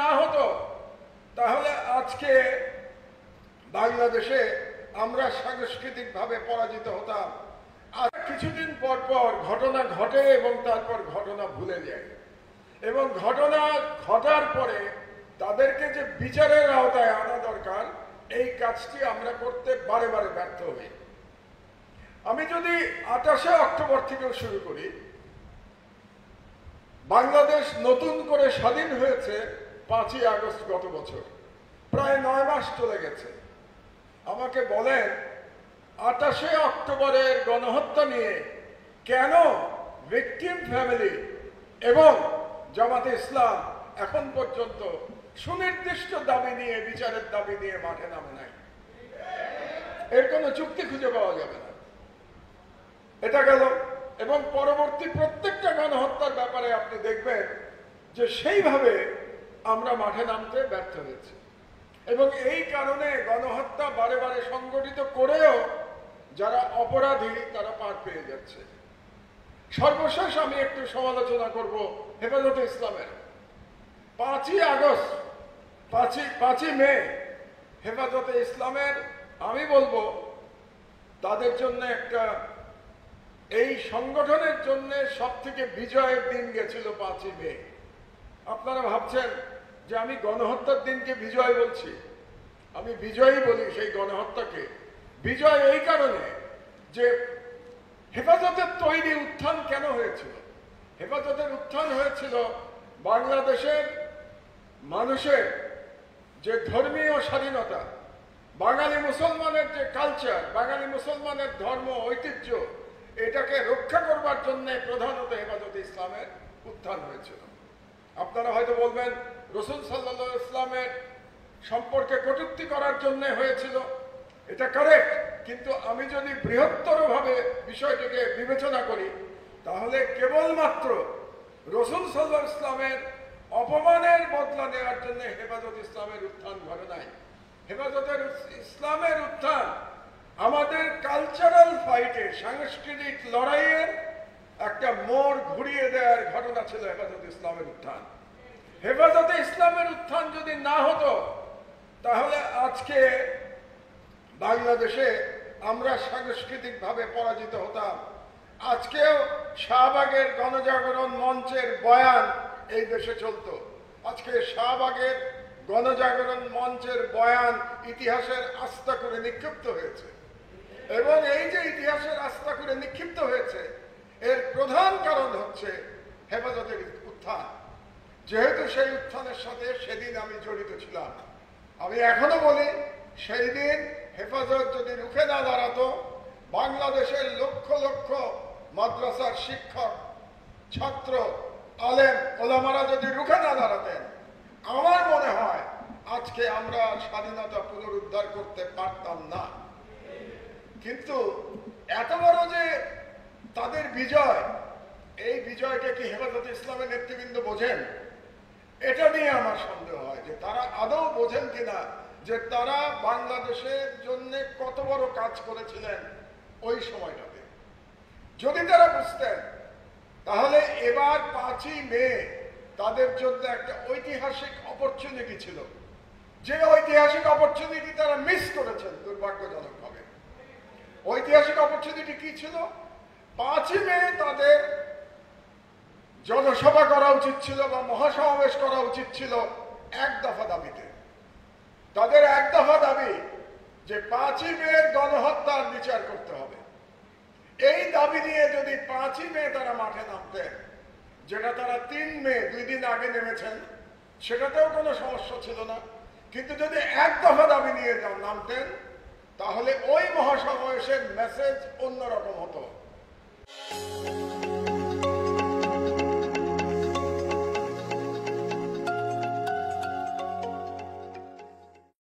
না হতো তাহলে আজকে বাংলাদেশে আমরা সাংস্কৃতিকভাবে পরাজিত হতাম। আর কিছুদিন পর পর ঘটনা ঘটে এবং তারপর ঘটনা ভুলে যায়, এবং ঘটনা ঘটার পরে তাদেরকে যে বিচারের আওতায় আনা দরকার এই কাজটি আমরা করতে বারে বারে ব্যর্থ হই। আমি যদি 28শে অক্টোবর থেকেও শুরু করি, বাংলাদেশ নতুন করে স্বাধীন হয়েছে 5ই আগস্ট গত বছর, প্রায় 9 মাস চলে গেছে। আমাকে বলেন 28শে অক্টোবরের গণহত্যা নিয়ে কেন ভিকটিম ফ্যামিলি এবং জামাতে ইসলাম এখন পর্যন্ত সুনির্দিষ্ট দাবি নিয়ে, বিচারের দাবি নিয়ে মাঠে নামে নাই? এর কোনো যুক্তি খুঁজে পাওয়া যাবে না। এটা গেল। এবং পরবর্তী প্রত্যেকটা গণহত্যার ব্যাপারে আপনি দেখবেন যে সেইভাবে আমরা মাঠে নামতে ব্যর্থ হয়েছি, এবং এই কারণে গণহত্যা বারে বারে সংগঠিত করেও যারা অপরাধী তারা পার পেয়ে যাচ্ছে। সর্বশেষ আমি একটু সমালোচনা করব হেফাজতে ইসলামের। 5ই আগস্ট, 5ই মে হেফাজতে ইসলামের, আমি বলবো তাদের জন্য একটা, এই সংগঠনের জন্য সব থেকে বিজয়ের দিন গেছিল 5ই মে। আপনারা ভাবছেন যে আমি গণহত্যার দিনকে বিজয় বলছি? আমি বিজয়ই বলি সেই গণহত্যাকে। বিজয় এই কারণে যে হেফাজতের তৈরি উত্থান কেন হয়েছিল? হেফাজতের উত্থান হয়েছিল বাংলাদেশের মানুষের যে ধর্মীয় স্বাধীনতা, বাঙালি মুসলমানের যে কালচার, বাঙালি মুসলমানের ধর্ম ঐতিহ্য, এটাকে রক্ষা করবার জন্য প্রধানত হেফাজতে ইসলামের উত্থান হয়েছিল। আপনারা হয়তো বলবেন রাসূল সাল্লাল্লাহু আলাইহি ওয়াসাল্লামের সম্পর্কে কটূক্তি করার জন্য হয়েছিল, এটা কারেক্ট। কিন্তু আমি যদি বৃহত্তরভাবে বিষয়টিকে বিবেচনা করি তাহলে কেবলমাত্র রাসূল সাল্লাল্লাহু আলাইহি ওয়াসাল্লামের অপমানের বদলা নেওয়ার জন্য হেফাজত ইসলামের উত্থান ঘটে নাই। হেফাজতের ইসলামের উত্থান আমাদের কালচারাল ফাইটে, সাংস্কৃতিক লড়াইয়ের একটা মোড় ঘুরিয়ে দেওয়ার ঘটনা ছিল হেফাজতে ইসলামের উত্থান। হেফাজতে ইসলামের উত্থান যদি না হতো তাহলে আজকে বাংলাদেশে আমরা সাংস্কৃতিকভাবে পরাজিত হতাম। আজকেও শাহবাগের গণজাগরণ মঞ্চের বয়ান এই দেশে চলতো। আজকে শাহবাগের গণজাগরণ মঞ্চের বয়ান ইতিহাসের আস্থা করে নিক্ষিপ্ত হয়েছে, এবং এই যে ইতিহাসের আস্থা করে নিক্ষিপ্ত হয়েছে এর প্রধান কারণ হচ্ছে হেফাজতের উত্থান। যেহেতু সেই উত্থানের সাথে সেদিন আমি জড়িত ছিলাম, আমি এখনো বলি সেই দিন হেফাজত যদি রুখে না দাঁড়াতো, বাংলাদেশের লক্ষ লক্ষ মাদ্রাসার শিক্ষক, ছাত্র, আলেম, ওলামারা যদি রুখে না দাঁড়াতেন, আমার মনে হয় আজকে আমরা স্বাধীনতা পুনরুদ্ধার করতে পারতাম না। কিন্তু এত বড় যে তাদের বিজয়, এই বিজয়টা কি হেফাজতে ইসলামের নেতৃবৃন্দ বোঝেন? এটা নিয়ে আমার সন্দেহ হয় যে তারা আদৌ বোঝেন কিনা যে তারা বাংলাদেশের জন্য কত বড় কাজ করেছিলেন ওই সময়টাতে। যদি তারা বুঝতেন তাহলে এবার 5ই মে তাদের জন্য একটা ঐতিহাসিক অপরচুনিটি ছিল, যে ঐতিহাসিক অপরচুনিটি তারা মিস করেছেন দুর্ভাগ্যজনকভাবে। ঐতিহাসিক অপরচুনিটি কি ছিল? 5ই মে তাদের জনসভা করা উচিত ছিল বা মহাসমাবেশ করা উচিত ছিল এক দফা দাবিতে। তাদের এক দফা দাবি যে 5ই মে গণহত্যার বিচার করতে হবে। এই দাবি নিয়ে যদি 5ই মে তারা মাঠে নামতেন, যেটা তারা 3 মে 2 দিন আগে নেমেছেন, সেটাতেও কোনো সমস্যা ছিল না। কিন্তু যদি এক দফা দাবি নিয়ে নামতেন তাহলে ওই মহাসমাবেশের মেসেজ অন্যরকম হতো।